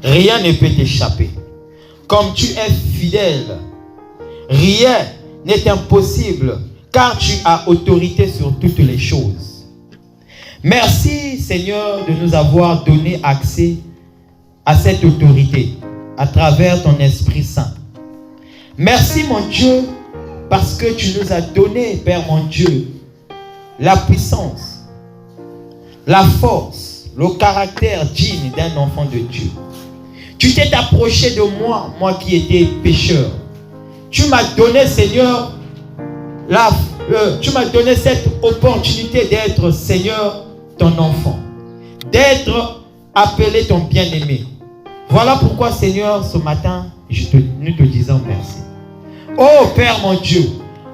rien ne peut t'échapper. Comme tu es fidèle, rien n'est impossible, car tu as autorité sur toutes les choses. Merci Seigneur de nous avoir donné accès à cette autorité à travers ton Esprit Saint. Merci mon Dieu, parce que tu nous as donné, Père mon Dieu, la puissance, la force, le caractère digne d'un enfant de Dieu. Tu t'es approché de moi, moi qui étais pécheur. Tu m'as donné, Seigneur, tu m'as donné cette opportunité d'être, Seigneur, ton enfant, d'être appelé ton bien-aimé. Voilà pourquoi, Seigneur, ce matin, nous te disons merci. Oh Père mon Dieu,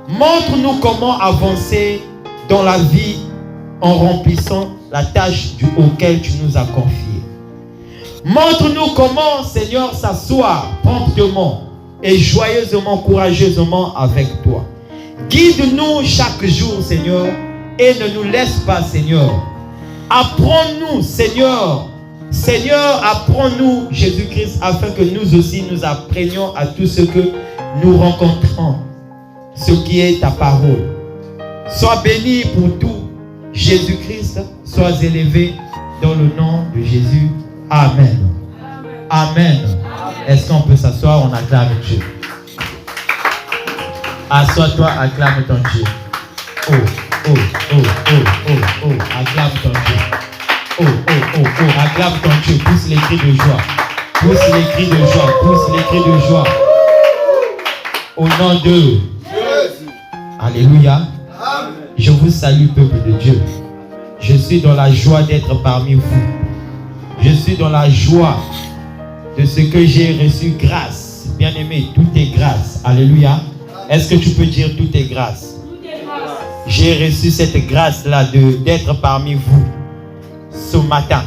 montre-nous comment avancer dans la vie en remplissant la tâche auquel tu nous as confiée. Montre-nous comment, Seigneur, s'asseoir promptement et joyeusement, courageusement avec toi. Guide-nous chaque jour, Seigneur, et ne nous laisse pas, Seigneur. Apprends-nous, Seigneur. Seigneur, apprends-nous, Jésus-Christ, afin que nous aussi nous apprenions à tout ce que nous rencontrons, ce qui est ta parole. Sois béni pour tout, Jésus-Christ, sois élevé dans le nom de Jésus. Amen. Amen. Est-ce qu'on peut s'asseoir? On acclame Dieu. Assois-toi, acclame ton Dieu. Oh, oh, oh, oh, oh, oh, acclame ton Dieu. Oh, oh, oh, oh, acclame ton Dieu. Pousse les cris de joie. Pousse les cris de joie. Pousse les cris de joie. Au nom de Jésus. Alléluia. Amen. Je vous salue, peuple de Dieu. Je suis dans la joie d'être parmi vous. Je suis dans la joie de ce que j'ai reçu grâce. Bien-aimé, tout est grâce. Alléluia. Est-ce que tu peux dire tout est grâce? J'ai reçu cette grâce-là d'être parmi vous ce matin.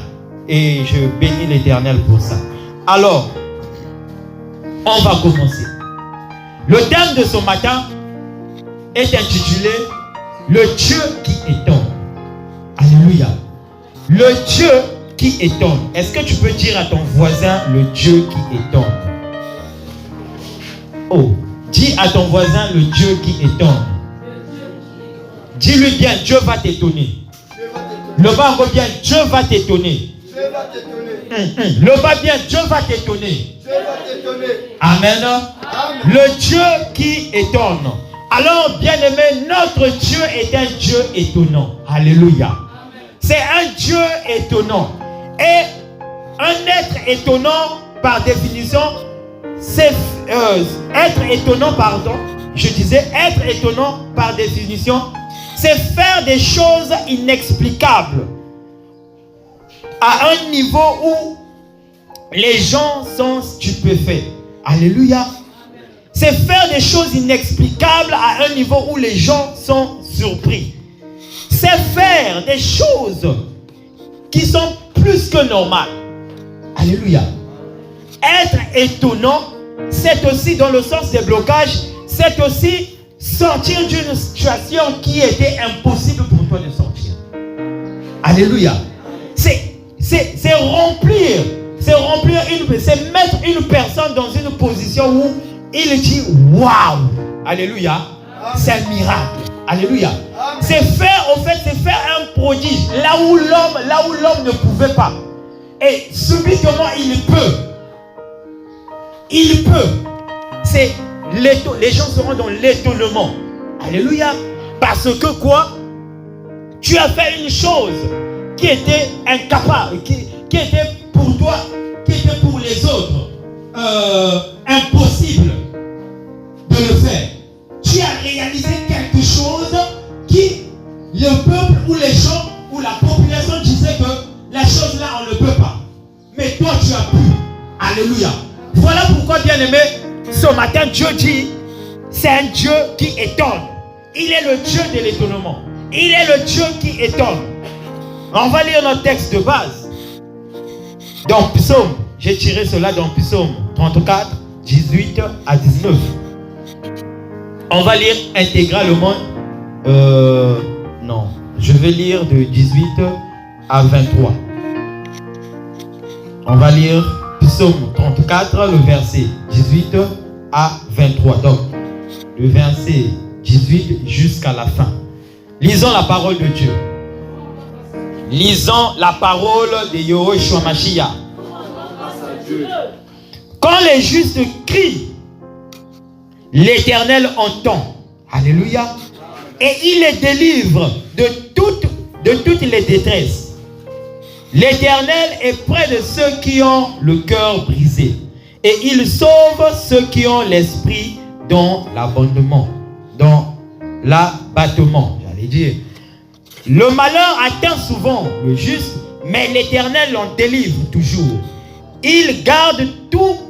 Et je bénis l'Éternel pour ça. Alors, on va commencer. Le thème de ce matin est intitulé « Le Dieu qui étonne ». Alléluia. Le Dieu qui étonne. Est-ce que tu peux dire à ton voisin « Le Dieu qui étonne ». Oh, dis à ton voisin « Le Dieu qui étonne ». Dis-lui bien « Dieu va t'étonner ». Le bas bien « Dieu va t'étonner ». Le bas bien « Dieu va t'étonner ». Amen. Le Dieu qui étonne. Alors, bien-aimé, notre Dieu est un Dieu étonnant. Alléluia. C'est un Dieu étonnant. Et un être étonnant, par définition, c'est être étonnant, pardon. Je disais être étonnant, par définition, c'est faire des choses inexplicables à un niveau où les gens sont stupéfaits. Alléluia. C'est faire des choses inexplicables à un niveau où les gens sont surpris. C'est faire des choses qui sont plus que normales. Alléluia. Être étonnant, c'est aussi, dans le sens des blocages, c'est aussi sortir d'une situation qui était impossible pour toi de sortir. Alléluia. C'est remplir. C'est mettre une personne dans une position où il dit waouh. Alléluia. C'est un miracle. Alléluia. C'est faire, en fait, c'est faire un prodige là où l'homme ne pouvait pas. Et subitement il peut. Il peut. C'est les gens seront dans l'étonnement. Alléluia. Parce que quoi? Tu as fait une chose qui était incapable, qui était pour toi, qui était pour les autres impossible de le faire. Tu as réalisé quelque chose qui, le peuple ou les gens ou la population disait que la chose là on ne peut pas. Mais toi tu as pu. Alléluia. Voilà pourquoi, bien aimé, ce matin Dieu dit, c'est un Dieu qui étonne. Il est le Dieu de l'étonnement. Il est le Dieu qui étonne. On va lire notre texte de base. Dans Psaume, j'ai tiré cela dans Psaume 34, 18 à 19. On va lire intégralement. Non, je vais lire de 18 à 23. On va lire Psaume 34, le verset 18 à 23. Donc, le verset 18 jusqu'à la fin. Lisons la parole de Dieu. Lisons la parole de Yahushua Mashiach. Quand les justes crient, l'Éternel entend. Alléluia. Et il les délivre de toutes les détresses. L'Éternel est près de ceux qui ont le cœur brisé. Et il sauve ceux qui ont l'esprit dans l'abandonnement, dans l'abattement, j'allais dire. Le malheur atteint souvent le juste, mais l'Éternel l'en délivre toujours. Il garde tous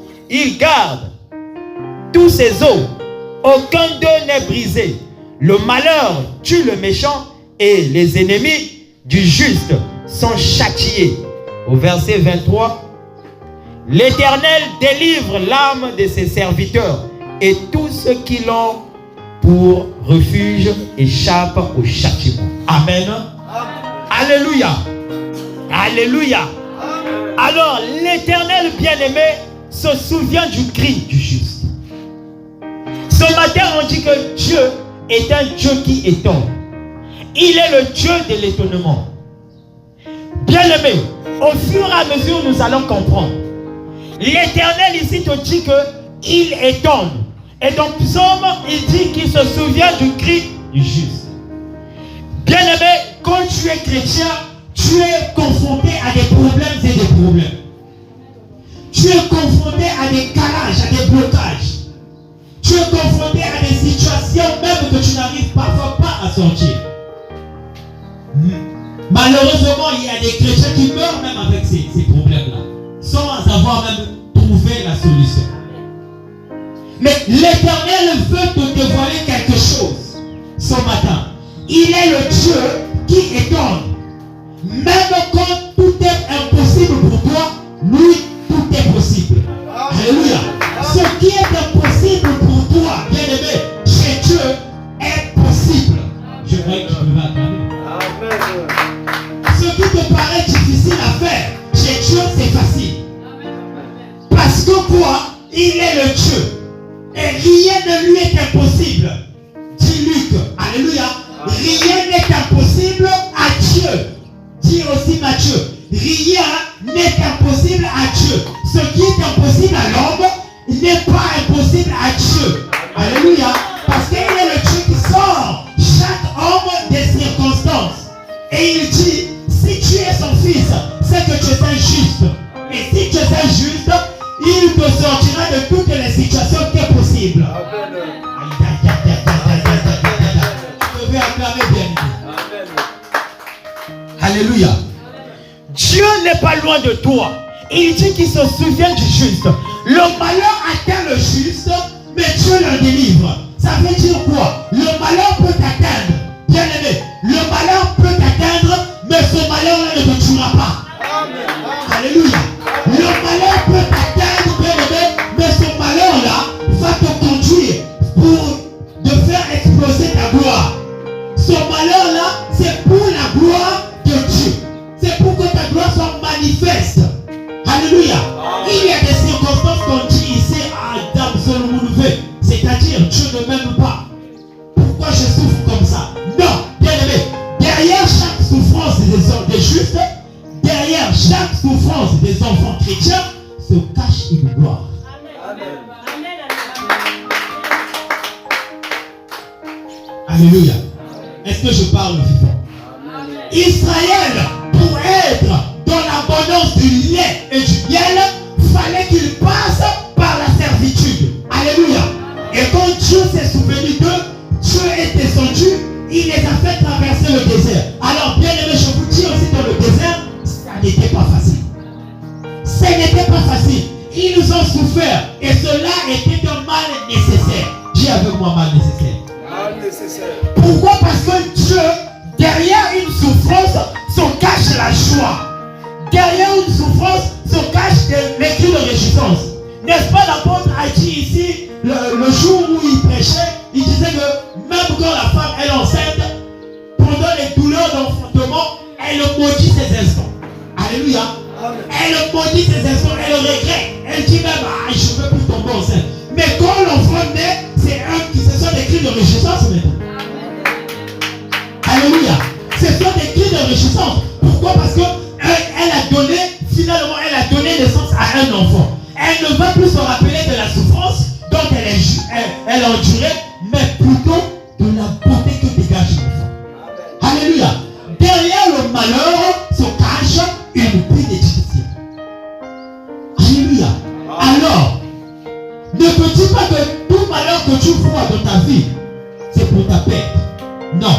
ses os. Aucun d'eux n'est brisé. Le malheur tue le méchant et les ennemis du juste sont châtiés. Au verset 23, l'Éternel délivre l'âme de ses serviteurs et tous ceux qui l'ont pour refuge échappent au châtiment. Amen. Alléluia. Alléluia. Alors l'Éternel bien-aimé se souvient du cri du juste. Ce matin, on dit que Dieu est un Dieu qui étonne. Il est le Dieu de l'étonnement. Bien-aimé, au fur et à mesure, nous allons comprendre. L'Éternel ici te dit qu'il étonne. Et dans Psaume, il dit qu'il se souvient du cri du juste. Bien-aimé, quand tu es chrétien, tu es confronté à des problèmes et des problèmes. Tu es confronté à des calages, à des blocages. Tu es confronté à des situations même que tu n'arrives parfois pas à sortir. Malheureusement, il y a des chrétiens qui meurent même avec ces problèmes-là, sans avoir même trouvé la solution. Mais l'Éternel veut te dévoiler quelque chose ce matin. Il est le Dieu qui étonne. Même quand tout est impossible pour toi, lui, tout est possible. Alléluia. Ce qui est impossible pour toi, bien-aimé, chez Dieu, est possible. Je croyais que je pouvais acclamer. Ce qui te paraît difficile à faire, chez Dieu, c'est facile. Parce que quoi? Il est le Dieu. Et rien ne lui est impossible. Dis Luc. Alléluia. Rien n'est impossible à Dieu. Dis aussi Matthieu. Rien n'est impossible à Dieu. Ce qui est impossible à l'homme n'est pas impossible à Dieu. Alléluia. Parce qu'il est le Dieu qui sort chaque homme des circonstances. Et il dit, si tu es son fils, c'est que tu es un juste. Et si tu es un juste, il te sortira de toutes les situations qui sont possibles. Je vais acclamer bien. Alléluia. Dieu n'est pas loin de toi. Il dit qu'il se souvient du juste. Le malheur atteint le juste, mais Dieu le délivre. Ça veut dire quoi? Le malheur peut t'atteindre. Bien aimé, le malheur peut t'atteindre, mais ce malheur-là ne te tuera pas. Alléluia. Le malheur peut t'atteindre, bien aimé, mais ce malheur-là va te conduire pour te faire exploser ta gloire. Ce malheur-là, c'est pour la gloire de Dieu. C'est pour que ta gloire soit manifeste. Alléluia. Il y a des circonstances qu'on dit ici à Adam Solomoulouvé. C'est-à-dire, Dieu ne m'aime pas. Pourquoi je souffre comme ça? Non, bien aimé. Derrière chaque souffrance des justes, derrière chaque souffrance des enfants chrétiens, se cache une gloire. Amen. Alléluia. Est-ce que je parle vivant? Israël, pour être dans l'abondance du lait et du miel, fallait qu'il passe par la servitude. Alléluia. Et quand Dieu s'est souvenu d'eux, Dieu est descendu, il les a fait traverser le désert. Alors bien aimé, je vous dis aussi, dans le désert, ça n'était pas facile. Ce n'était pas facile. Ils ont souffert et cela était un mal nécessaire. Dis avec moi, mal nécessaire. Mal nécessaire. Pourquoi? Parce que Dieu, derrière une souffrance, se cache la joie. Derrière une souffrance, se cache les cris de réjouissance. N'est-ce pas, l'apôtre a dit ici, le jour où il prêchait, il disait que même quand la femme est enceinte, pendant les douleurs d'enfantement, elle maudit ses instants. Alléluia. Elle maudit ses instants, elle regrette. que tu vois dans ta vie, c'est pour ta perte. Non,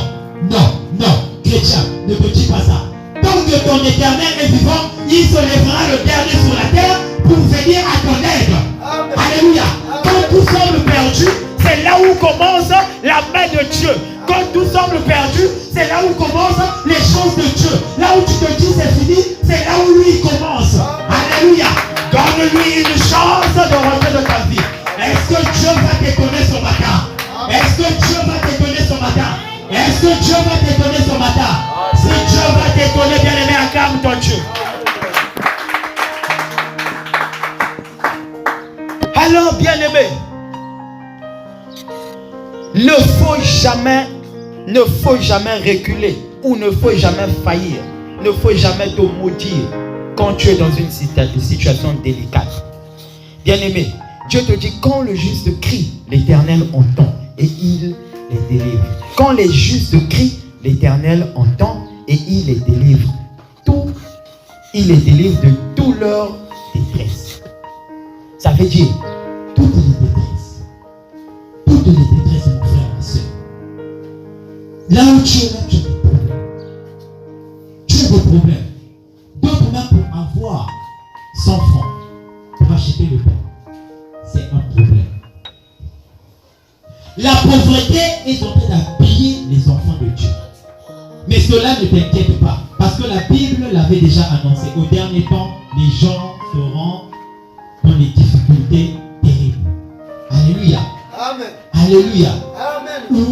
non, non. Chrétien, ne me dis pas ça. Tant que ton éternel est vivant, il se lèvera le dernier sur la terre pour venir à ton aide. Amen. Alléluia. Quand tout semble perdu, c'est là où commence la main de Dieu. Quand tout semble perdu, c'est là où commencent les choses de Dieu. Là où tu te dis c'est fini, c'est là où lui commence. Alléluia. Donne-lui une chance de rentrer dans ta vie. Est-ce que Dieu va t'étonner ce matin? Est-ce que Dieu va t'étonner ce matin? Est-ce que Dieu va t'étonner ce matin? Si Dieu va t'étonner, bien aimé, acclame ton Dieu. Alors, bien aimé, ne faut jamais reculer ou ne faut jamais faillir. Ne faut jamais te maudire quand tu es dans une situation délicate. Bien aimé, Dieu te dit quand le juste crie, l'Éternel entend et il les délivre. Quand les justes crient, l'Éternel entend et il les délivre. Il les délivre de toute leur détresse. Ça veut dire toutes les détresses. Toutes les détresses, mon frère, ma soeur. Là où tu es là, tu as des problèmes. Tu as des problèmes. D'autres même pour avoir 100 francs pour acheter le pain. C'est un problème. La pauvreté est en train d'habiller les enfants de Dieu. Mais cela ne t'inquiète pas. Parce que la Bible l'avait déjà annoncé. Au dernier temps, les gens seront dans les difficultés terribles. Alléluia. Amen. Alléluia. Amen. Ou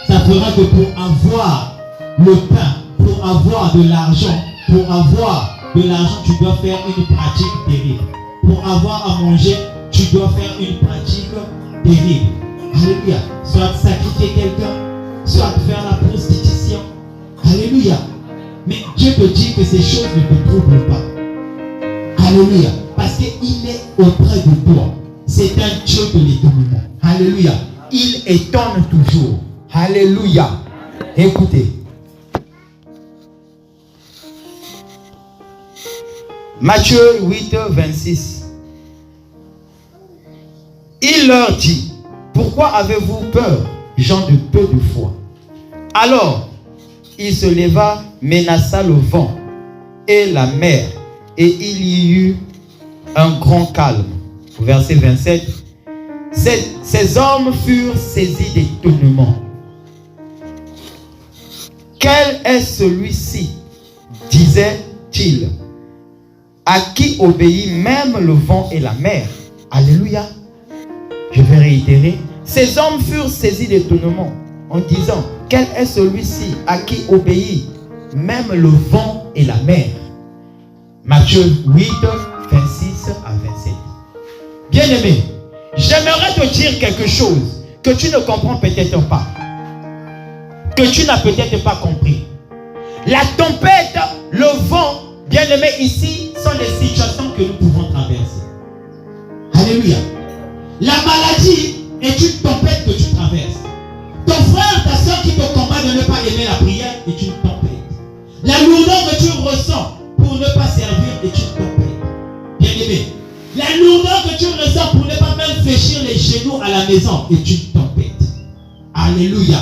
ça fera que pour avoir le pain, pour avoir de l'argent, tu dois faire une pratique terrible. Pour avoir à manger, tu dois faire une pratique terrible. Alléluia. Soit sacrifier quelqu'un, soit faire la prostitution. Alléluia. Mais Dieu te dit que ces choses ne te troublent pas. Alléluia. Parce qu'il est auprès de toi. C'est un Dieu de l'étonnement. Alléluia. il étonne toujours. Alléluia. Écoutez. Matthieu 8, 26. Il leur dit, pourquoi avez-vous peur, gens de peu de foi? Alors, il se leva, menaça le vent et la mer, et il y eut un grand calme. Verset 27. Ces hommes furent saisis d'étonnement. Quel est celui-ci, disait-il, à qui obéit même le vent et la mer? Alléluia. Je vais réitérer. Ces hommes furent saisis d'étonnement en disant, quel est celui-ci à qui obéit même le vent et la mer? Matthieu 8, 26 à 27. Bien-aimé, j'aimerais te dire quelque chose que tu ne comprends peut-être pas, que tu n'as peut-être pas compris. La tempête, le vent, bien-aimé, ici sont les situations que nous pouvons traverser. Alléluia. La maladie est une tempête que tu traverses. Ton frère, ta soeur qui te combat de ne pas aimer la prière est une tempête. La lourdeur que tu ressens pour ne pas servir est une tempête. Bien-aimé, la lourdeur que tu ressens pour ne pas même fléchir les genoux à la maison est une tempête. Alléluia.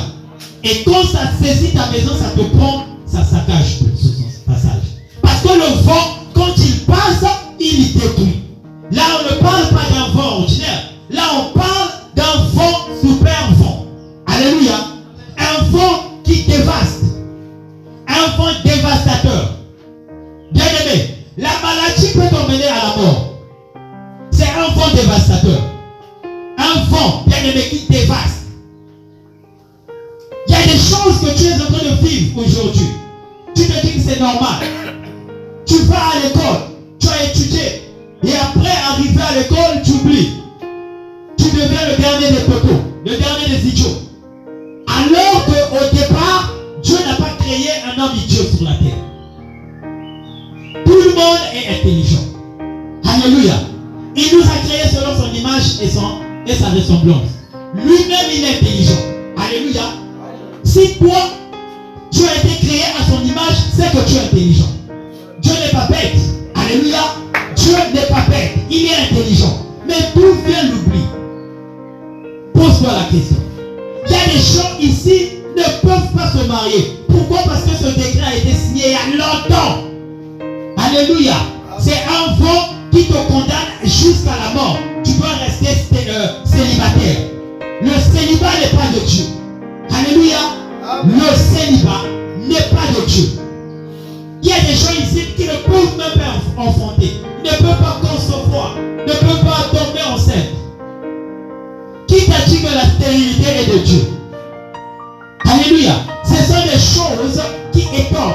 Et quand ça saisit ta maison, ça te prend, ça saccage tout ce passage. Parce que le vent, quand il passe, il détruit. Là, on ne parle pas d'un vent ordinaire. Là, on parle d'un vent super vent. Alléluia. Un vent qui dévaste. Un vent dévastateur. Bien-aimé, la maladie peut t'emmener à la mort. C'est un vent dévastateur. Un vent, bien-aimé, qui dévaste. Il y a des choses que tu es en train de vivre aujourd'hui. Tu te dis que c'est normal. Tu vas à l'école, tu as étudié. Et après, arriver à l'école, tu oublies. Tu deviens le dernier des poteaux, le dernier des idiots. Alors qu'au départ, Dieu n'a pas créé un homme idiot sur la terre. Tout le monde est intelligent. Alléluia. Il nous a créé selon son image et sa ressemblance. Lui-même, il est intelligent. Alléluia. Si toi, tu as été créé à son image, c'est que tu es intelligent. Dieu n'est pas bête. Alléluia. Dieu n'est pas bête. Il est intelligent. Mais d'où vient l'oubli? Pose pose-toi la question. Il y a des gens ici ne peuvent pas se marier. Pourquoi? Parce que ce décret a été signé il y a longtemps. Alléluia. C'est un vent qui te condamne jusqu'à la mort. Tu dois rester célibataire. Le célibat n'est pas de Dieu. Alléluia. Le célibat n'est pas de Dieu. Il y a des gens ici qui ne peuvent même pas enfanter, ne peuvent pas concevoir, ne peuvent pas tomber enceinte. Qui t'a dit que la stérilité est de Dieu? Alléluia. Ce sont des choses qui étonnent.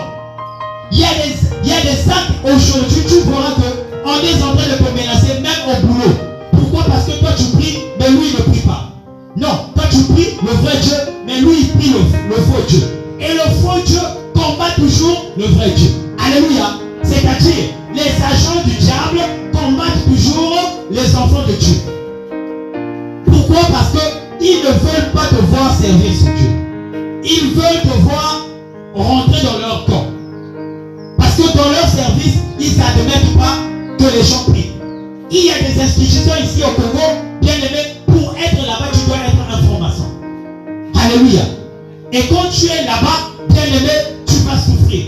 Il y a des actes aujourd'hui, tu verras qu'on est en train de te menacer même au boulot. Pourquoi? Parce que toi tu pries, mais lui il ne prie pas. Non, toi tu pries le vrai Dieu, mais lui il prie le faux Dieu. Et le faux Dieu combat toujours le vrai Dieu. Alléluia. C'est-à-dire, les agents du diable combattent toujours les enfants de Dieu. Pourquoi? Parce qu'ils ne veulent pas te voir servir ce Dieu. Ils veulent te voir rentrer dans leur corps. Parce que dans leur service, ils n'admettent pas que les gens prient. Il y a des institutions ici au Congo, bien aimé, pour être là-bas, tu dois être un franc-maçon. Alléluia. Et quand tu es là-bas, bien aimé, tu vas souffrir.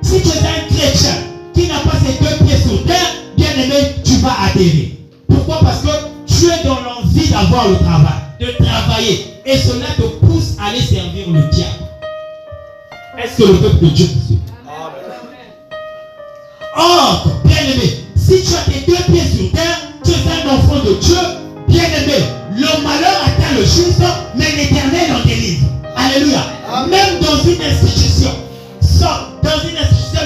Si tu es un chrétien qui n'a pas ses deux pieds sur terre, bien aimé, tu vas adhérer. Pourquoi? Parce que tu es dans l'envie d'avoir le travail, de travailler. Et cela te pousse à aller servir le diable. Est-ce que le peuple de Dieu peut suivre? Or, bien aimé, si tu as tes deux pieds sur terre, tu es un enfant de Dieu, bien aimé. Le malheur atteint le juste, mais l'Éternel en délivre. Alléluia. Même dans une institution,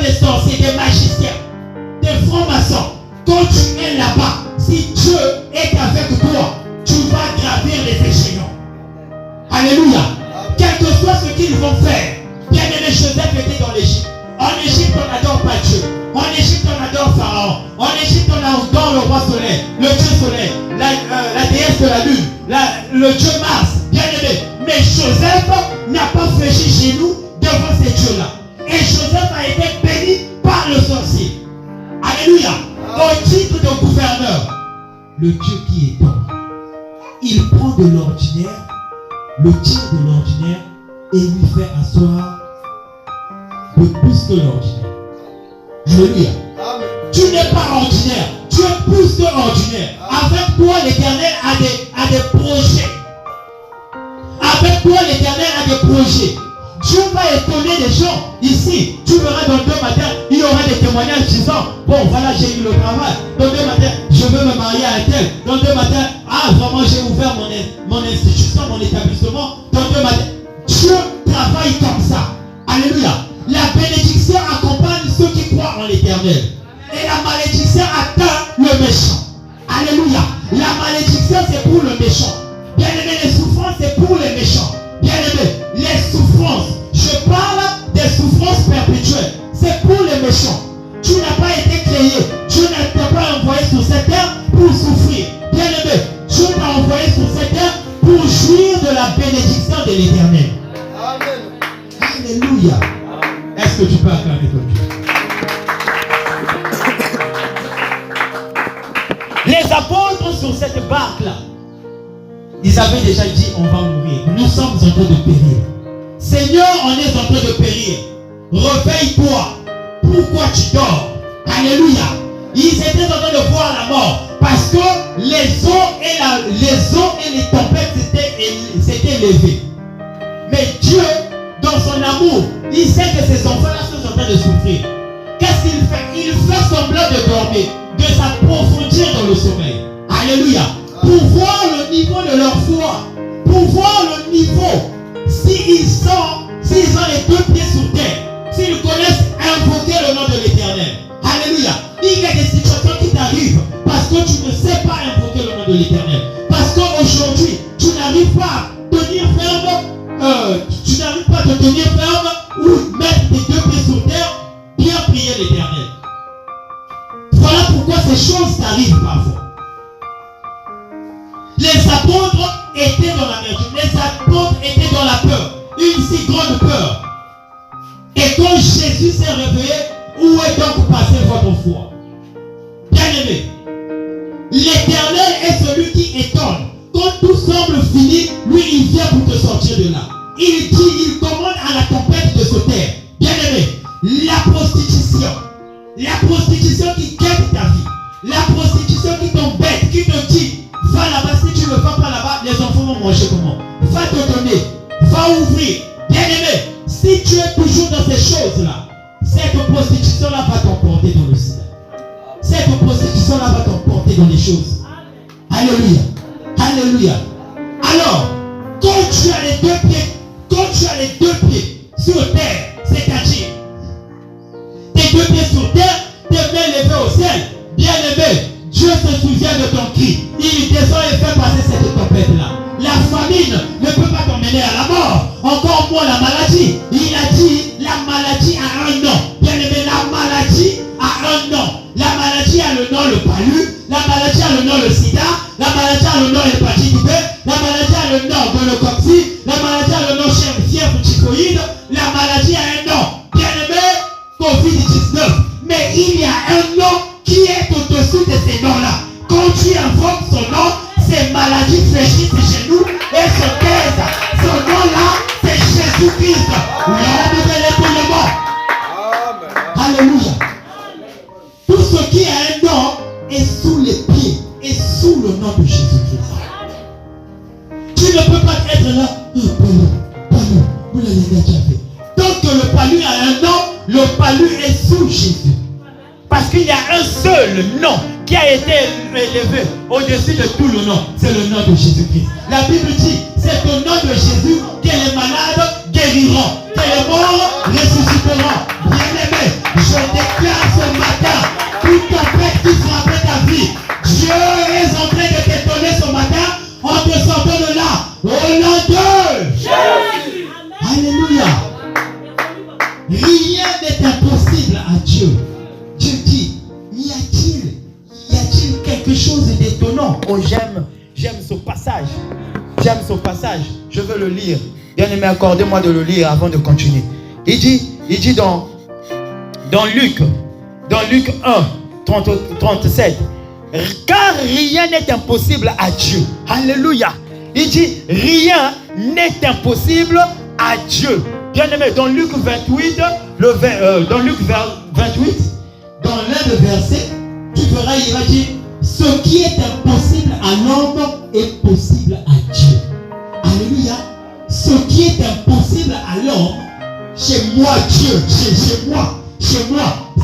des sorciers, des magiciens, des francs-maçons, quand tu es là-bas, si Dieu est avec toi, tu vas gravir les échelons. Alléluia. Quel que soit ce qu'ils vont faire, bien aimé, Joseph était dans l'Égypte. En Égypte, on n'adore pas Dieu. En Égypte, on adore Pharaon. En Égypte, on adore le roi soleil, le dieu soleil, la déesse de la lune, le dieu Mars. Bien aimé. Mais Joseph n'a pas fléchi chez nous devant ces dieux-là. Et Joseph a été béni par le sorcier. Alléluia. Au titre de gouverneur, le Dieu qui est bon, il prend de l'ordinaire, le tire de l'ordinaire et lui fait asseoir de plus que l'ordinaire. Alléluia. Tu n'es pas ordinaire, tu es plus que ordinaire. Avec toi, l'Éternel a des projets. Avec toi, l'Éternel a des projets. Dieu va étonner les gens. Ici, tu verras dans 2 matins, il y aura des témoignages disant, bon voilà, j'ai eu le travail. Dans 2 matins, je veux me marier à un tel. Dans 2 matins, vraiment j'ai ouvert mon institution, mon établissement. Dans 2 matins, Dieu travaille comme ça. Alléluia. La bénédiction accompagne ceux qui croient en l'Éternel. Et la malédiction atteint le méchant. Alléluia. La malédiction, c'est pour le méchant. Bien aimé, les souffrances, c'est pour les méchants. Bien aimé, les souffrances, je parle des souffrances perpétuelles. C'est pour les méchants. Tu n'as pas été créé. Dieu ne t'a pas envoyé sur cette terre pour souffrir. Bien aimé, Dieu t'a envoyé sur cette terre pour jouir de la bénédiction de l'Éternel. Alléluia. Est-ce que tu peux acclamer ton Dieu? Les apôtres sur cette barque-là, ils avaient déjà dit, on va mourir. Nous sommes en train de périr. Seigneur, on est en train de périr. Réveille-toi. Pourquoi tu dors? Alléluia. Ils étaient en train de voir la mort. Parce que les eaux et les tempêtes s'étaient levées. Mais Dieu, dans son amour, il sait que ces enfants-là sont en train de souffrir. Qu'est-ce qu'il fait? Il fait semblant de dormir, de s'approfondir dans le sommeil. Alléluia. Pour voir le niveau de leur foi, pour voir le niveau, s'ils ont les 2 pieds sur terre, s'ils connaissent invoquer le nom de l'Éternel. Alléluia. Il y a des situations qui t'arrivent parce que tu ne sais pas invoquer le nom de l'Éternel. Parce qu'aujourd'hui, tu n'arrives pas à tenir ferme, ou mettre tes 2 pieds sur terre, bien prier l'Éternel. Voilà pourquoi ces choses t'arrivent parfois. Les apôtres étaient dans la merde. Les apôtres étaient dans la peur. Une si grande peur. Et quand Jésus s'est réveillé, où est donc passé votre foi? Bien aimé, l'Éternel est celui qui étonne. Quand tout semble fini, lui, il vient pour te sortir de là. Il dit, il commande à la tempête de se taire. Bien-aimé, la prostitution qui quitte ta vie, la prostitution qui t'embête, qui te dit, va là-bas, si tu ne vas pas là-bas, les enfants vont manger comment? Va te donner, va ouvrir. Bien-aimé, si tu es toujours dans ces choses-là, cette prostitution-là va t'emporter dans le ciel. Cette prostitution-là va t'emporter dans les choses. Alléluia. Alléluia. Alors, quand tu as les deux pieds sur terre, c'est-à-dire tes deux pieds sur terre, tes mains levées au ciel, bien-aimé, Dieu se souvient de ton cri. Il descend et fait passer cette tempête-là. La famine ne peut pas t'emmener à la mort. Encore moins la maladie. Il a dit, la maladie a un nom. Bien-aimé, la maladie a un nom. La maladie a le nom le palu. La maladie a le nom le sida. La maladie a le nom l'hépatite B. La maladie a le nom gonocoxie. La maladie a le nom fièvre typhoïde. La maladie a un nom. Bien-aimé, Covid-19. Mais il y a un nom qui est au-dessus de ces noms-là. Quand tu invoques son nom, ces maladies fléchissent chez nous et se taisent. Ce nom-là, c'est Jésus-Christ, l'homme de l'étonnement. Alléluia. Tout ce qui a un nom est sous les pieds et sous le nom de Jésus-Christ. Tu ne peux pas être là. Palu, vous l'avez déjà fait. Tant que le palu a un nom, le palu est sous Jésus. Parce qu'il y a un seul nom qui a été élevé au-dessus de tout le nom. C'est le nom de Jésus-Christ. La Bible dit, c'est au nom de Jésus que les malades guériront, que les morts ressusciteront. Bien-aimé, je déclare ce matin, toute tempête qui frappait ta vie, Dieu est en train de t'étonner ce matin en te sortant de là. Au nom de Jésus. Alléluia. Rien n'est impossible à Dieu. Dieu dit, y a-t-il quelque chose d'étonnant? Oh, j'aime ce passage. J'aime ce passage. Je veux le lire. Bien-aimé, accordez-moi de le lire avant de continuer. Il dit dans Luc 1, 37, car rien n'est impossible à Dieu. Alléluia. Il dit, rien n'est impossible à Dieu. Bien-aimé, dans Luc 28, dans Luc 28, dans l'un des versets, tu verras, il va dire, ce qui est impossible à l'homme est possible à Dieu. Alléluia. Ce qui est impossible à l'homme, chez moi, Dieu, chez moi,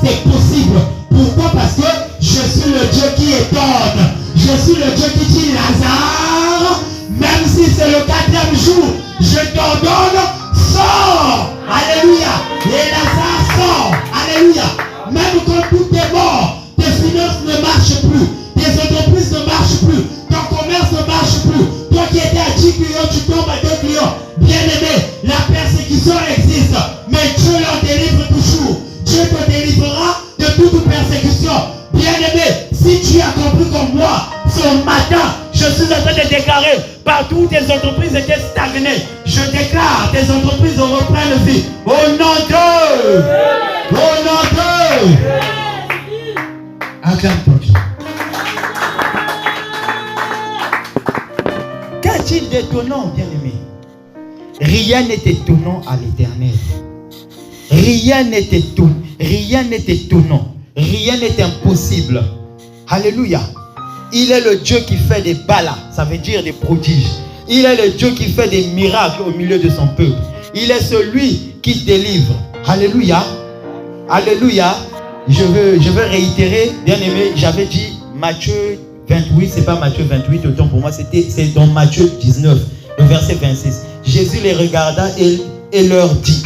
c'est possible. Pourquoi? Parce que je suis le Dieu qui étonne. Je suis le Dieu qui dit, Lazare, même si c'est le 4e jour, je t'ordonne, sors. Alléluia. Et Lazare sort. Alléluia. Même quand tout est mort, tes finances ne marchent plus, tes entreprises ne marchent plus, ton commerce ne marche plus. Toi qui étais à 10 clients, tu tombes à 2 clients. Bien-aimé, la persécution existe, mais Dieu l'en délivre toujours. Dieu te délivrera de toute persécution. Bien-aimé, si tu as compris comme moi, ce matin, je suis en train de déclarer, partout où tes entreprises étaient stagnées, je déclare, tes entreprises reprennent vie. Au nom de... Au nom de... Acclame-toi. Qu'a-t-il d'étonnant, bien-aimé? Rien n'est étonnant à l'Éternel. Rien n'est étonnant. Rien n'est étonnant. Rien n'est impossible. Alléluia. Il est le Dieu qui fait des balas, ça veut dire des prodiges. Il est le Dieu qui fait des miracles au milieu de son peuple. Il est celui qui délivre. Alléluia. Alléluia. Je veux réitérer, bien-aimé, j'avais dit Matthieu 28, c'est pas Matthieu 28, autant pour moi, c'est dans Matthieu 19, le verset 26. Jésus les regarda et leur dit,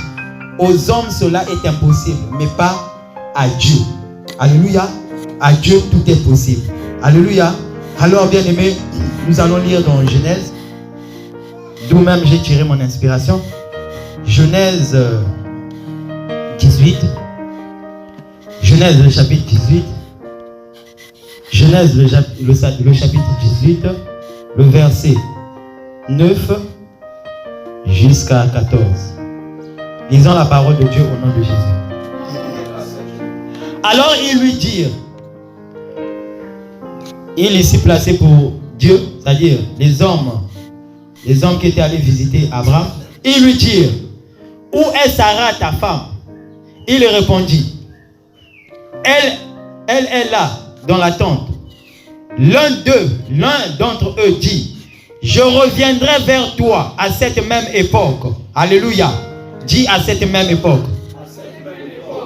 aux hommes cela est impossible, mais pas à Dieu. Alléluia. À Dieu tout est possible. Alléluia. Alors, bien-aimé, nous allons lire dans Genèse, d'où même j'ai tiré mon inspiration. Genèse 18. Genèse le chapitre 18. Genèse le chapitre 18, le verset 9 jusqu'à 14. Lisons la parole de Dieu au nom de Jésus. Alors ils lui dirent, il est ici placé pour Dieu, c'est-à-dire les hommes qui étaient allés visiter Abraham, ils lui dirent, où est Sarah ta femme? Il répondit, elle est là, dans la tente. L'un d'entre eux dit, je reviendrai vers toi à cette même époque. Alléluia. Dis à cette même époque.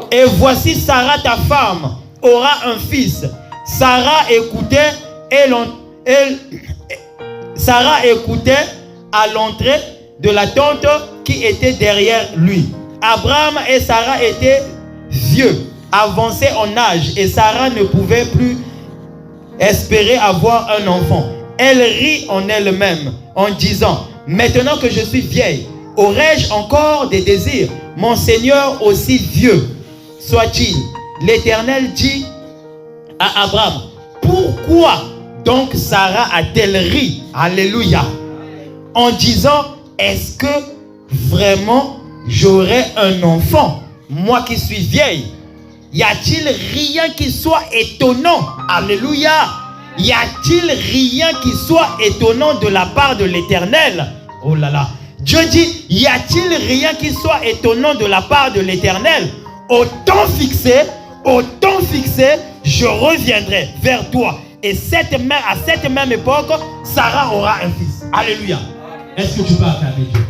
Et voici Sarah ta femme aura un fils. Sarah écoutait à l'entrée de la tente qui était derrière lui. Abraham et Sarah étaient vieux, avancés en âge, et Sarah ne pouvait plus espérer avoir un enfant. Elle rit en elle-même en disant, maintenant que je suis vieille, aurais-je encore des désirs? Mon Seigneur aussi vieux soit-il. L'Éternel dit à Abraham, pourquoi donc Sarah a-t-elle ri? Alléluia. En disant, est-ce que vraiment j'aurai un enfant, moi qui suis vieille? Y a-t-il rien qui soit étonnant? Alléluia. Y a-t-il rien qui soit étonnant de la part de l'Éternel? Oh là là. Dieu dit, y a-t-il rien qui soit étonnant de la part de l'Éternel? Au temps fixé, je reviendrai vers toi. Et à cette même époque, Sarah aura un fils. Alléluia. Est-ce que tu peux acclamer Dieu?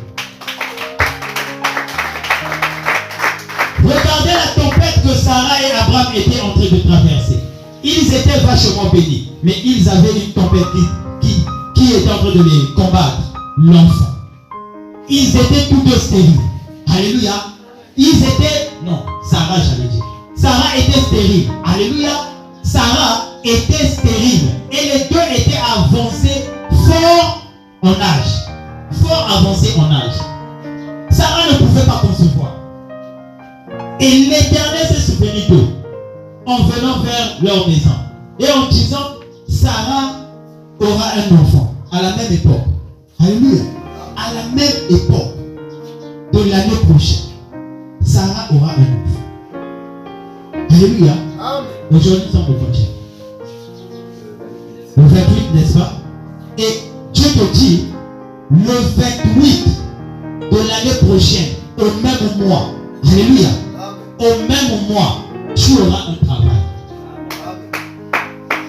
Regardez la tempête que Sarah et Abraham étaient en train de traverser. Ils étaient vachement bénis, mais ils avaient une tempête qui était en train de les combattre. L'enfant. Ils étaient tous deux stériles. Alléluia. Sarah, j'allais dire. Sarah était stérile. Alléluia. Sarah était stérile. Et les deux étaient avancés fort en âge. Fort avancés en âge. Sarah ne pouvait pas concevoir. Et l'Éternel s'est souvenu d'eux en venant vers leur maison et en disant, Sarah aura un enfant à la même époque. Alléluia. À la même époque de l'année prochaine, Sarah aura un enfant. Alléluia. Aujourd'hui, nous sommes au 20e. Le 28, n'est-ce pas? Et Dieu te dit, le 28 de l'année prochaine, au même mois, alléluia, au même mois, tu auras un travail.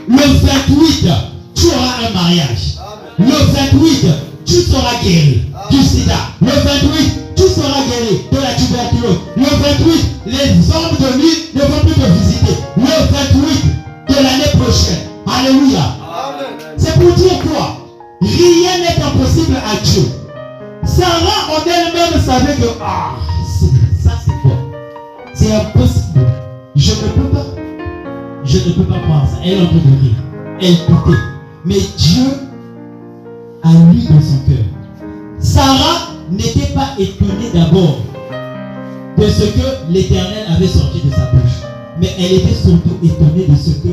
Le 28, tu auras un mariage. Le 28, tu seras guéri du sida. Le 28, tu seras guéri de la tuberculose. Le 28, les hommes de nuit ne vont plus te visiter. Le 28 de l'année prochaine. Alléluia. C'est pour dire quoi? Rien n'est impossible à Dieu. Sarah en elle-même savait que ça c'est bon. C'est impossible. Je ne peux pas croire ça. Elle est en train de rire. Elle doutait. Mais Dieu a lu dans son cœur. Sarah n'était pas étonnée d'abord de ce que l'Éternel avait sorti de sa bouche. Mais elle était surtout étonnée de ce que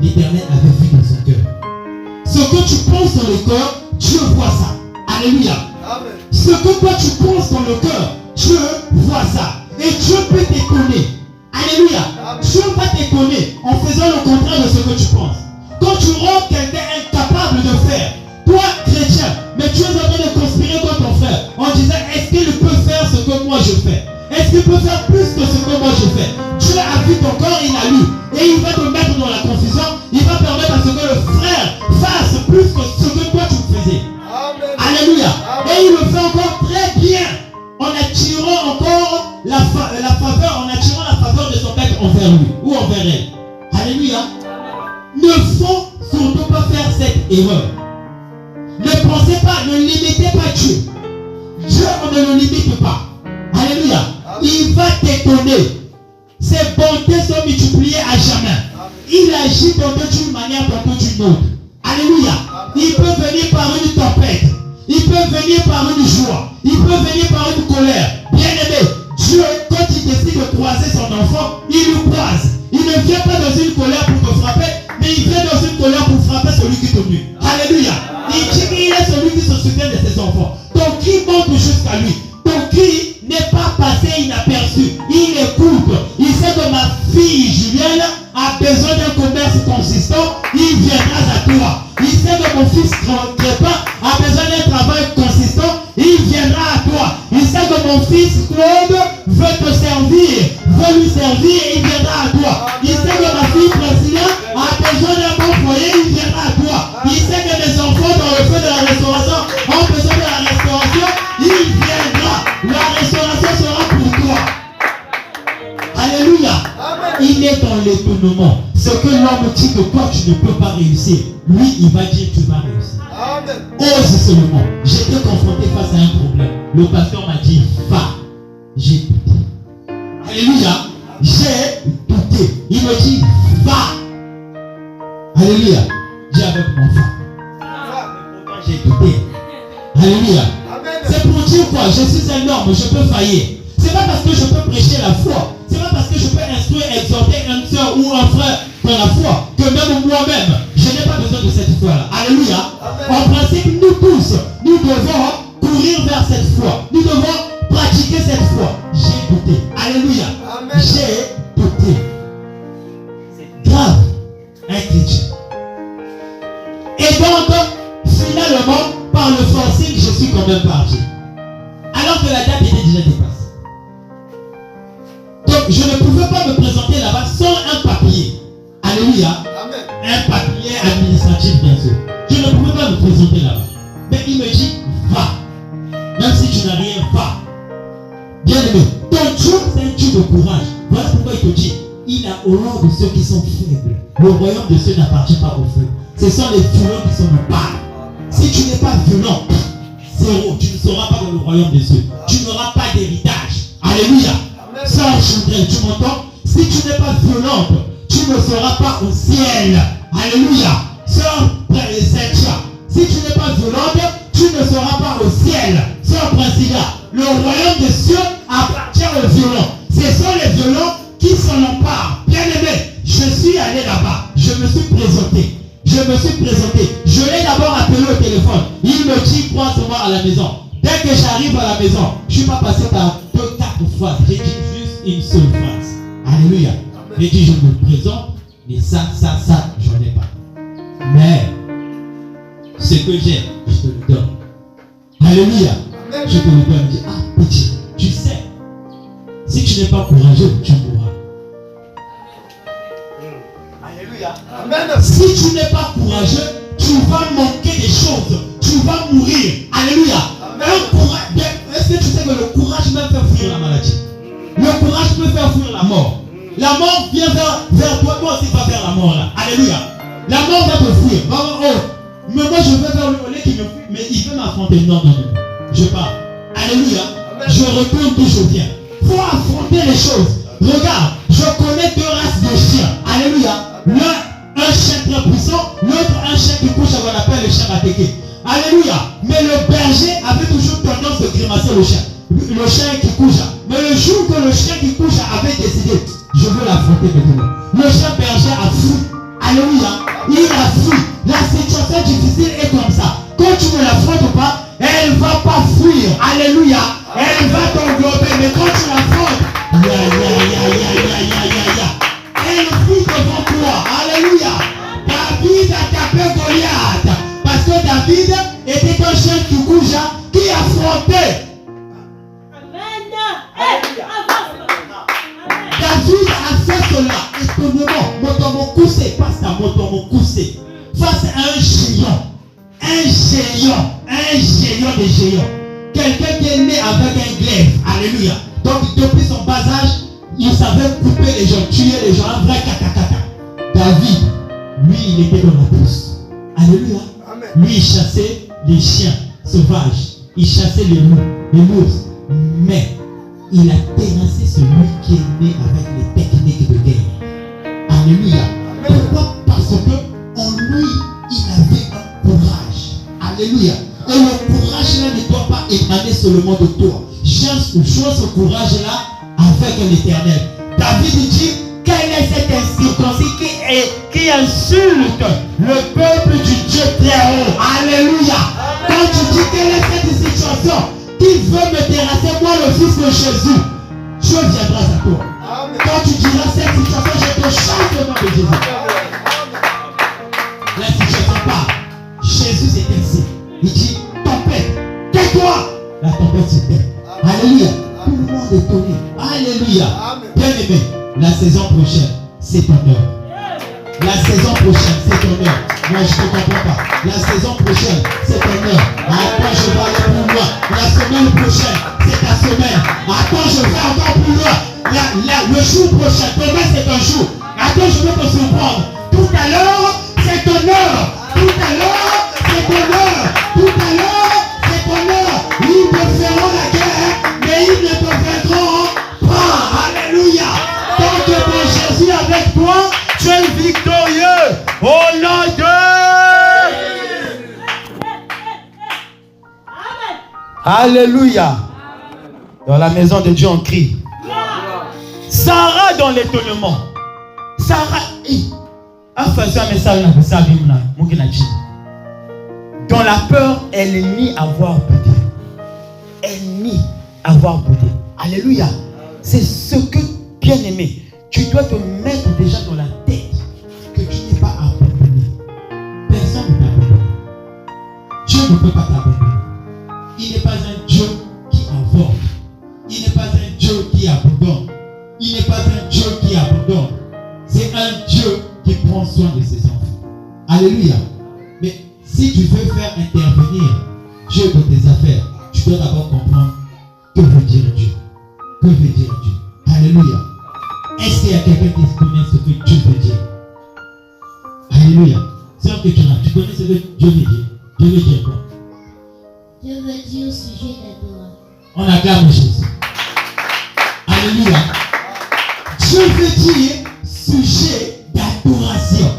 l'Éternel avait vu dans son cœur. Ce que tu penses dans le cœur, Dieu voit ça. Alléluia. Amen. Ce que toi tu penses dans le cœur, Dieu voit ça. Et Dieu peut t'étonner. Alléluia. Amen. Dieu va t'étonner en faisant le contraire de ce que tu penses. Quand tu rends quelqu'un incapable de faire, toi chrétien, mais tu es en train de conspirer contre ton frère en disant, est-ce qu'il peut faire ce que moi je fais? Est-ce qu'il peut faire plus que ce que moi je fais? Dieu a vu ton corps, il a lu. Et il va te mettre dans la confusion. Il va permettre à ce que le frère fasse plus que ce que toi tu faisais. Amen. Alléluia. Amen. Et il le fait encore très bien. En attirant encore la faveur, en attirant la faveur de son maître envers lui ou envers elle. Alléluia. Ne faut surtout pas faire cette erreur. Ne pensez pas, ne limitez pas Dieu. Dieu, on ne le limite pas. Alléluia. Il va t'étonner. Ses bontés sont multipliées à jamais. Il agit tantôt d'une manière, tantôt d'une autre. Alléluia. Il peut venir par une tempête. Il peut venir par une joie. Il peut venir par une colère. Bien-aimé, Dieu, quand il décide de croiser son enfant, il le croise. Il ne vient pas dans une colère pour te frapper, mais il vient dans une colère pour frapper celui qui te nuit. Alléluia. Il dit qu'il est celui qui se souvient de ses enfants. Ton cri monte jusqu'à lui. Ton cri n'est pas passé inaperçu. Il écoute. Il sait que ma fille Julienne a besoin d'un commerce consistant. Il viendra à toi. Il sait que mon fils ton fils Claude veut te servir, veut lui servir, il viendra à toi. Il sait que ma fille Priscilla a besoin d'un bon foyer, il viendra à toi. Il sait que mes enfants dans le feu de la restauration ont besoin de la restauration, il viendra. La restauration sera pour toi. Alléluia. Il est dans l'étonnement. Ce que l'homme dit que toi tu ne peux pas réussir, lui il va dire tu vas réussir. Ose seulement. J'étais confronté face à un problème. Le pasteur m'a dit va. J'ai douté. Alléluia. J'ai douté. Il me dit va. Alléluia. Dis avec mon frère. J'ai douté. Alléluia. C'est pour dire quoi? Je suis un homme, je peux faillir. C'est pas parce que je peux prêcher la foi. C'est pas parce que je peux instruire, exhorter un soeur ou un frère dans la foi que même moi-même, je n'ai pas besoin de cette foi-là. Alléluia. En principe, nous tous, nous devons courir vers cette foi. Nous devons pratiquer cette foi. J'ai douté. Alléluia. J'ai douté. C'est grave, un chrétien. Et donc, finalement, par le forcing, je suis quand même parti. Alors que la date était déjà dépassée. Donc, je ne pouvais pas me présenter là-bas sans un papier. Alléluia. Amen. Un papier administratif, bien sûr. Je ne pouvais pas me présenter là-bas. Mais il me dit, va. Même si tu n'as rien, va. Bien aimé, ton Dieu, c'est un Dieu de courage. Voilà pourquoi il te dit, il a horreur de ceux qui sont faibles. Le royaume de ceux n'appartient pas aux faibles. Ce sont les violents qui sont le pas. Si tu n'es pas violent, zéro, tu ne seras pas dans le royaume des cieux. Tu n'auras pas d'héritage. Alléluia. Sœur Choudrel, tu m'entends? Si tu n'es pas violente, tu ne seras pas au ciel. Alléluia. Sœur Cynthia, si tu n'es pas violente, tu ne seras pas au ciel. Sœur Priscilla, le royaume des cieux appartient aux violents. Ce sont les violents qui s'en emparent. Bien aimé, je suis allé là-bas. Je me suis présenté. Je l'ai d'abord appelé au téléphone. Il me dit, croise-moi à la maison. Dès que j'arrive à la maison, je ne suis pas passé par 2-4 phrases. J'ai dit juste une seule phrase. Alléluia. J'ai dit, je me présente, mais ça, j'en ai pas. Mais, ce que j'ai, je te le donne. Alléluia. Je te le donne. Je dis, ah, petit, tu sais, si tu n'es pas courageux, tu mourras. Alléluia. Amen. Si tu n'es pas courageux, tu vas manquer des choses. Tu vas mourir. Alléluia. Est-ce que tu sais que le courage même fait fuir la maladie? Le courage peut faire fuir la mort. La mort vient vers toi, toi aussi va vers la mort là. Alléluia. La mort va te fuir. Mais moi je vais vers lui au lieu qu'il me fuit, mais il veut m'affronter. Non. Je pars. Alléluia. Je retourne d'où je viens. Il faut affronter les choses. Regarde, je connais 2 races de chiens. Alléluia. L'un, un chien très puissant, l'autre, un chien qui couche, on appelle le chien attaqué. Alléluia. Mais le berger avait toujours tendance de grimacer le chien. Le chien qui couche. Mais le jour que le chien qui couche avait décidé, je veux l'affronter maintenant. Le chien berger a fui. Alléluia. Il a fui. La situation difficile est comme ça. Quand tu ne l'affrontes pas, elle ne va pas fuir. Alléluia. Elle va t'englober. Mais quand tu l'affrontes, elle fuit devant toi. Alléluia. David a tapé Goliath. Parce que David était un chien qui couche, qui affrontait. David a fait cela. Étonnamment, Motomo Koussé, pasteur Motomo Koussé, face à un géant des géants. Quelqu'un qui est né avec un glaive. Alléluia. Donc depuis son bas âge, il savait couper les gens, tuer les gens, un vrai kakakaka. David, lui, il était dans la pousse. Alléluia. Amen. Lui, il chassait les chiens sauvages. Il chassait les loups, les mousses. Mais il a terrassé celui qui est né avec les techniques de guerre. Alléluia. Amen. Pourquoi? Parce que en lui, il avait un courage. Alléluia. Et le courage là ne doit pas émaner seulement de toi. Joue ce courage là avec l'Éternel. David dit, quelle est cette incirconcis qui insulte le peuple du Dieu très haut? Alléluia. Quand tu dis quelle est cette situation qui veut me terrasser, moi le fils de Jésus, Dieu viendra à toi. Amen. Quand tu diras cette situation, je te chante le nom de Jésus. La situation part. Jésus s'est ainsi. Il dit, tempête, tais-toi. La tempête se tait. Alléluia. Tout le monde est étonné. Alléluia. Bien aimé, la saison prochaine, c'est ton heure. La saison prochaine, c'est ton heure. Moi, je ne comprends pas. La saison prochaine, c'est ton heure. Attends, je vais aller plus loin. La semaine prochaine, c'est ta semaine. Attends, je vais encore plus loin. Le jour prochain, demain, c'est un jour. Attends, je vais te surprendre. Tout à l'heure, c'est ton heure. Tout à l'heure, c'est ton heure. Tout à l'heure, c'est ton heure. Ils te feront la guerre, mais ils ne te vaincront pas. Alléluia. Tant que ton Jésus est avec toi, tu es victorieux. Au nom de... Alléluia. Dans la maison de Dieu, on crie. Sarah dans l'étonnement. Sarah, dans la peur, elle nie avoir boudé. Elle nie avoir boudé. Alléluia. C'est ce que, bien aimé, tu dois te mettre déjà dans la tête que tu n'es pas abandonné. Personne ne t'abandonne. Dieu ne peut pas t'abandonner. Il n'est pas un Dieu qui avorte. Il n'est pas un Dieu qui abandonne. Il n'est pas un Dieu qui abandonne. C'est un Dieu qui prend soin de ses enfants. Alléluia. Mais si tu veux faire intervenir Dieu dans tes affaires, tu dois d'abord comprendre que veut dire Dieu. Que veut dire Dieu. Alléluia. Est-ce qu'il y a quelqu'un qui connaît ce que Dieu veut dire? Alléluia. C'est un que tu connais ce que Dieu veut dire. Dieu veut dire quoi? Dieu veut dire sujet d'adoration. On acclame Jésus. Alléluia. Dieu veut dire sujet d'adoration.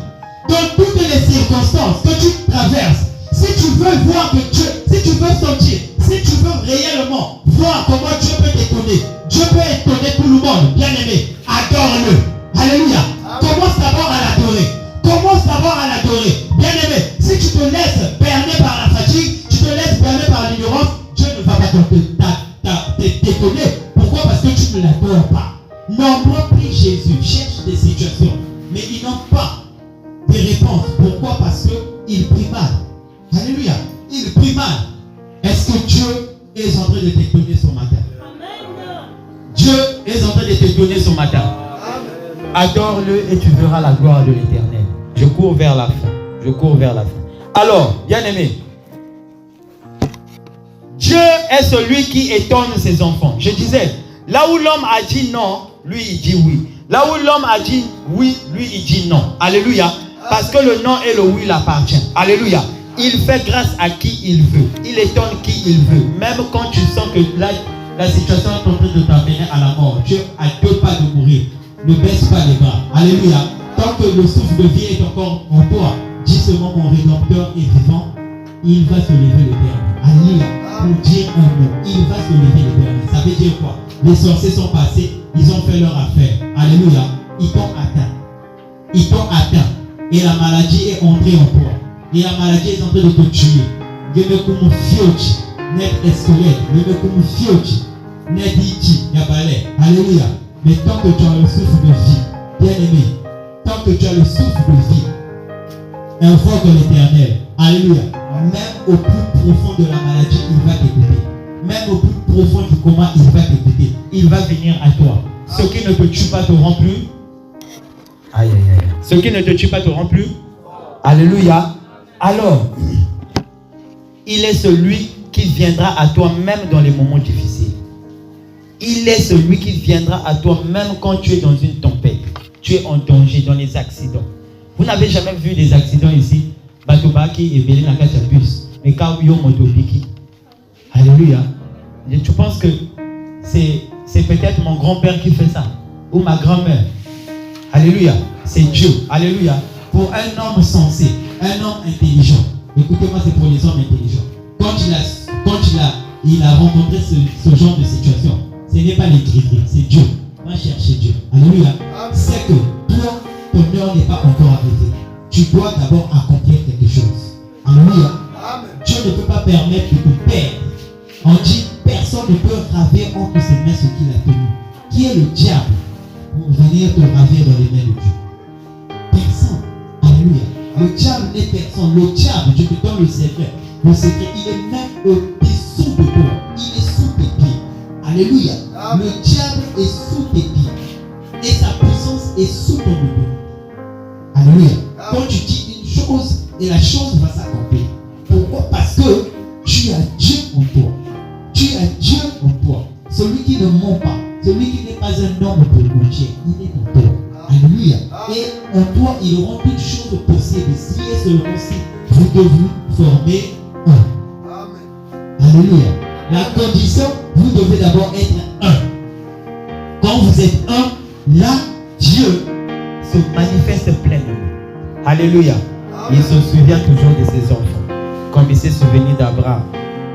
Dans toutes les circonstances que tu traverses, si tu veux voir que Dieu, si tu veux sentir, si tu veux réellement voir comment Dieu peut t'étonner, Dieu peut étonner tout le monde, bien aimé, adore-le. Alléluia. Commence d'abord à l'adorer. Commence d'abord à l'adorer. Bien aimé, si tu te laisses berner par la fatigue, tu te laisses berner par l'ignorance, Dieu ne va pas t'étonner. Pourquoi? Parce que tu ne l'adores pas. Nombreux prient Jésus, cherchent des situations, mais ils n'ont pas des réponses. Pourquoi? Parce qu'ils prient mal. Alléluia. Ils prient mal. Est-ce que Dieu est en train de t'étonner ce matin? Dieu est en train de t'étonner ce matin. Adore-le et tu verras la gloire de l'Éternel. Je cours vers la fin. Je cours vers la fin. Alors, bien aimé, Dieu est celui qui étonne ses enfants. Je disais, là où l'homme a dit non, lui il dit oui. Là où l'homme a dit oui, lui il dit non. Alléluia. Parce que le non et le oui l'appartient. Alléluia. Il fait grâce à qui il veut. Il étonne qui il veut. Même quand tu sens que la situation est en train de t'amener à la mort. Dieu a 2 pas de mourir. Ne baisse pas les bras. Alléluia. Tant que le souffle de vie est encore en toi, dis seulement mon Rédempteur est vivant. Il va se lever le dernier. Alléluia. Pour dire un mot, il va se lever le dernier. Ça veut dire quoi? Les sorciers sont passés, ils ont fait leur affaire. Alléluia. Ils t'ont atteint. Ils t'ont atteint. Et la maladie est entrée en toi. Et la maladie est en train de te tuer. Gebe comme fiochi, net escolette, gebe comme fiochi, net iti, yabale. Alléluia. Mais tant que tu as le souffle de vie, bien aimé, tant que tu as le souffle de vie, invoque l'Éternel. Alléluia. Même au plus profond de la maladie, il va t'écouter. Même au plus profond du coma, il va t'écouter. Il va venir à toi. Ce qui ne te tue pas te rend plus. Aïe, aïe, aïe. Ce qui ne te tue pas te rend plus. Alléluia. Alors, il est celui qui viendra à toi même dans les moments difficiles. Il est celui qui viendra à toi même quand tu es dans une tempête. Tu es en danger, dans les accidents. Vous n'avez jamais vu des accidents ici? Batobaki et Belé Nakachabus. Mais quand yo motobiki. Alléluia. Tu penses que c'est peut-être mon grand-père qui fait ça? Ou ma grand-mère? Alléluia. C'est Dieu. Alléluia. Pour un homme sensé, un homme intelligent. Écoutez-moi, c'est pour les hommes intelligents. Quand il a rencontré ce genre de situation, ce n'est pas les gris-gris, c'est Dieu. Va chercher Dieu. Alléluia. C'est que toi, ton heure n'est pas encore arrivée. Tu dois d'abord accomplir quelque chose. Alléluia. Dieu ne peut pas permettre de te perdre. On dit, personne ne peut ravir entre ses mains ce qu'il a tenu. Qui est le diable pour venir te ravir dans les mains de Dieu? Personne. Alléluia. Le diable n'est personne. Le diable, je te donne le secret. Le secret, il est même au-dessous de toi. Il est sous tes pieds. Alléluia. Le diable est sous tes pieds. Et sa puissance est sous ton dos. Alléluia. Quand tu dis une chose, et la chose va s'accomplir. Pourquoi? Parce que tu as Dieu en toi. Tu as Dieu en toi. Celui qui ne ment pas, celui qui n'est pas un homme pour mentir, il est en toi. Alléluia. Et en toi, il rend toutes choses possibles. Si et seulement si vous devez former un. Alléluia. La condition, vous devez d'abord être un. Quand vous êtes un, là, Dieu se manifeste pleinement. Alléluia. Il se souvient toujours de ses enfants. Comme il s'est souvenu d'Abraham,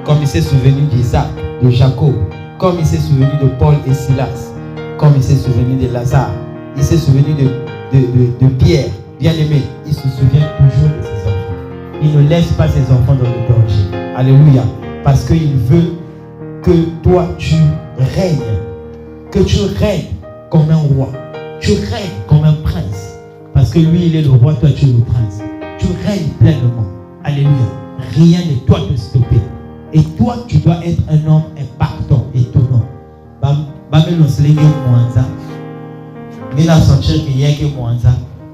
comme il s'est souvenu d'Isaac, de Jacob, comme il s'est souvenu de Paul et Silas, comme il s'est souvenu de Lazare, il s'est souvenu de Pierre, bien-aimé. Il se souvient toujours de ses enfants. Il ne laisse pas ses enfants dans le danger. Alléluia. Parce qu'il veut que toi tu règnes. Que tu règnes comme un roi. Tu règnes comme un prince. Parce que lui, il est le roi, toi tu es le prince. Tu règnes pleinement. Alléluia. Rien ne doit te stopper. Et toi, tu dois être un homme impactant, étonnant.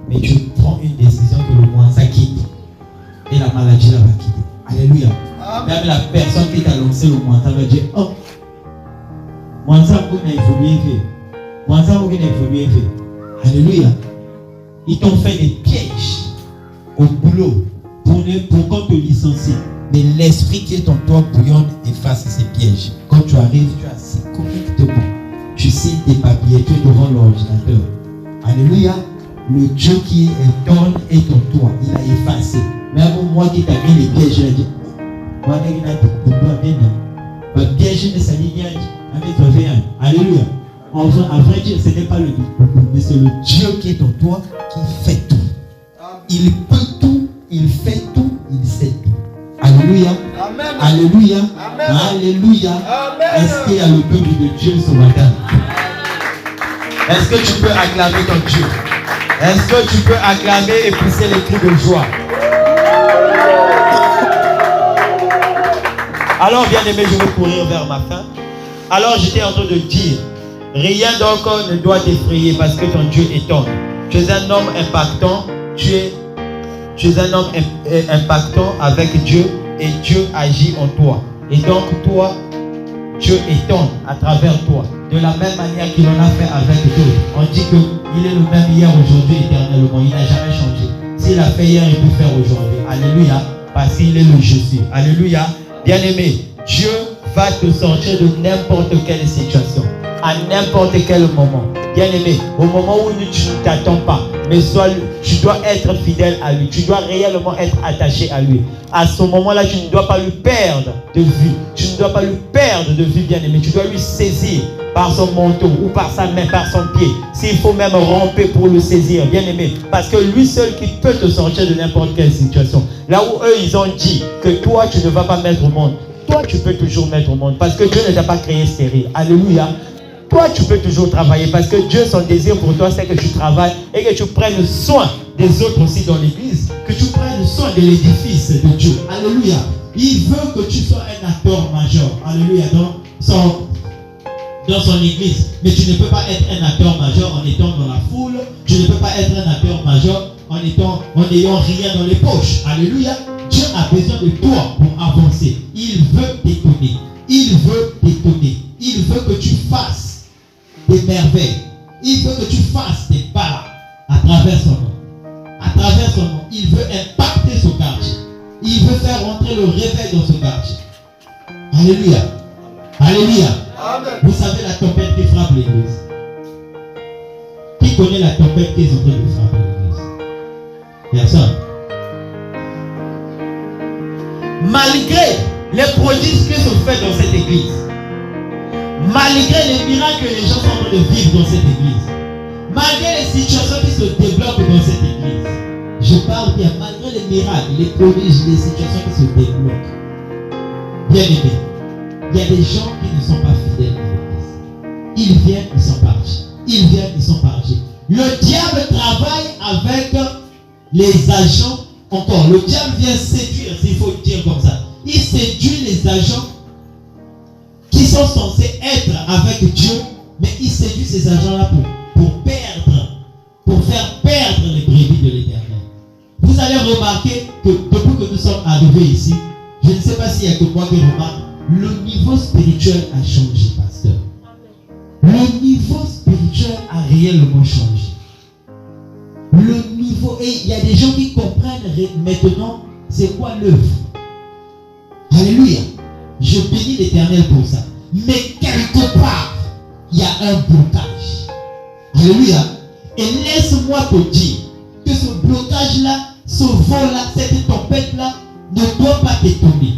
Mais tu prends une décision que le Mwanza quitte. Et la maladie là va quitter. Alléluia. Même la personne qui t'a lancé le Mwanza va dire, oh, Mwanza vous n'a évolué. Mwanza vous n'a évolué. Alléluia. Ils t'ont fait des pièges au boulot pour qu'on te licencie. Mais l'esprit qui est en toi bouillonne efface ces pièges. Quand tu arrives, tu es assis correctement. Tu signes tes papiers, tu es devant l'ordinateur. Alléluia. Le Dieu qui donne est en toi. Il a effacé. Même moi qui t'ai mis les pièges, il a dit, moi, le piège ne s'allie bien. Alléluia. En vrai, ce n'est pas le mais c'est le Dieu qui est en toi qui fait tout. Il peut tout, il fait tout, il sait tout. Alléluia. Amen. Alléluia. Amen. Alléluia. Amen. Est-ce qu'il y a le peuple de Dieu ce matin? Est-ce que tu peux acclamer ton Dieu? Est-ce que tu peux acclamer et pousser les cris de joie? Alors, bien aimé, je vais courir vers ma fin. Alors, j'étais en train de dire, rien donc ne doit t'effrayer parce que ton Dieu est homme. Tu es un homme impactant. Tu es un homme impactant avec Dieu et Dieu agit en toi. Et donc, toi, Dieu étonne à travers toi. De la même manière qu'il en a fait avec d'autres. On dit qu'il est le même hier, aujourd'hui, éternellement. Il n'a jamais changé. S'il a fait hier, il peut faire aujourd'hui. Alléluia. Parce qu'il est le je suis. Alléluia. Bien-aimé, Dieu va te sortir de n'importe quelle situation. À n'importe quel moment. Bien-aimé, au moment où tu ne t'attends pas. Mais tu dois être fidèle à lui. Tu dois réellement être attaché à lui. À ce moment-là, tu ne dois pas lui perdre de vue. Tu ne dois pas lui perdre de vue, bien-aimé. Tu dois lui saisir par son manteau ou par sa main, par son pied. S'il faut même ramper pour le saisir, bien-aimé. Parce que lui seul qui peut te sortir de n'importe quelle situation. Là où eux, ils ont dit que toi, tu ne vas pas mettre au monde. Toi, tu peux toujours mettre au monde. Parce que Dieu ne t'a pas créé stérile. Alléluia. Toi, tu peux toujours travailler parce que Dieu, son désir pour toi, c'est que tu travailles et que tu prennes soin des autres aussi dans l'église. Que tu prennes soin de l'édifice de Dieu. Alléluia. Il veut que tu sois un acteur majeur. Alléluia. Dans son église. Mais tu ne peux pas être un acteur majeur en étant dans la foule. Tu ne peux pas être un acteur majeur en n'ayant rien dans les poches. Alléluia. Dieu a besoin de toi pour avancer. Il veut t'étonner. Il veut t'étonner. Il veut que tu fasses des merveilles. Il veut que tu fasses des pas à travers son nom. À travers son nom, il veut impacter ce quartier. Il veut faire rentrer le réveil dans ce quartier. Alléluia. Alléluia. Amen. Vous savez la tempête qui frappe l'église. Qui connaît la tempête qui est en train de frapper l'église? Personne. Malgré les prodiges qui se font dans cette église, malgré les miracles que les gens sont en train de vivre dans cette église, malgré les situations qui se débloquent dans cette église, je parle bien, malgré les miracles, les prodiges, les situations qui se débloquent, bien aimé, il y a des gens qui ne sont pas fidèles à l'église. Ils viennent, ils sont partis. Ils viennent, ils sont partis. Le diable travaille avec les agents encore. Le diable vient séduire, s'il faut dire comme ça. Il séduit les agents qui qui sont censés être avec Dieu, mais ils séduisent ces agents-là pour faire perdre les brebis de l'Éternel. Vous allez remarquer que depuis que nous sommes arrivés ici, je ne sais pas s'il y a que moi qui remarque, le niveau spirituel a changé, pasteur. Le niveau spirituel a réellement changé. Le niveau, et il y a des gens qui comprennent maintenant c'est quoi l'œuvre. Alléluia. Je bénis l'Éternel pour ça. Mais quelque part, il y a un blocage. Alléluia. Et laisse-moi te dire que ce blocage-là, ce vent-là, cette tempête-là ne doit pas t'étonner.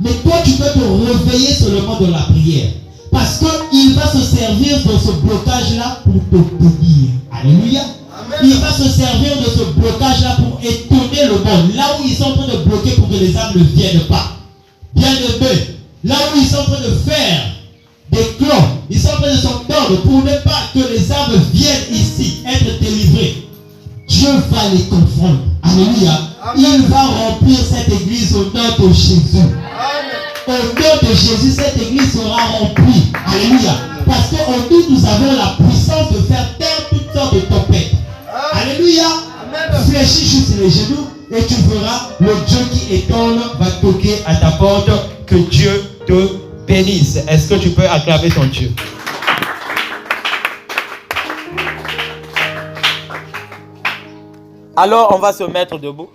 Mais toi, tu dois te réveiller seulement dans la prière. Parce qu'il va se servir de ce blocage-là pour te bénir. Alléluia. Amen. Il va se servir de ce blocage-là pour étonner le monde. Là où ils sont en train de bloquer pour que les âmes ne viennent pas. Bien aimé. Là où ils sont en train de faire des clans, ils sont en train de s'entendre pour ne pas que les âmes viennent ici être délivrées. Dieu va les confondre. Alléluia. Amen. Il va remplir cette église au nom de Jésus. Amen. Au nom de Jésus, cette église sera remplie. Alléluia. Parce qu'en nous, nous avons la puissance de faire taire toutes sortes de tempêtes. Alléluia. Amen. Fléchis juste les genoux et tu verras le Dieu qui étonne va toquer à ta porte. Que Dieu te bénisse. Est-ce que tu peux acclamer ton Dieu? Alors, on va se mettre debout.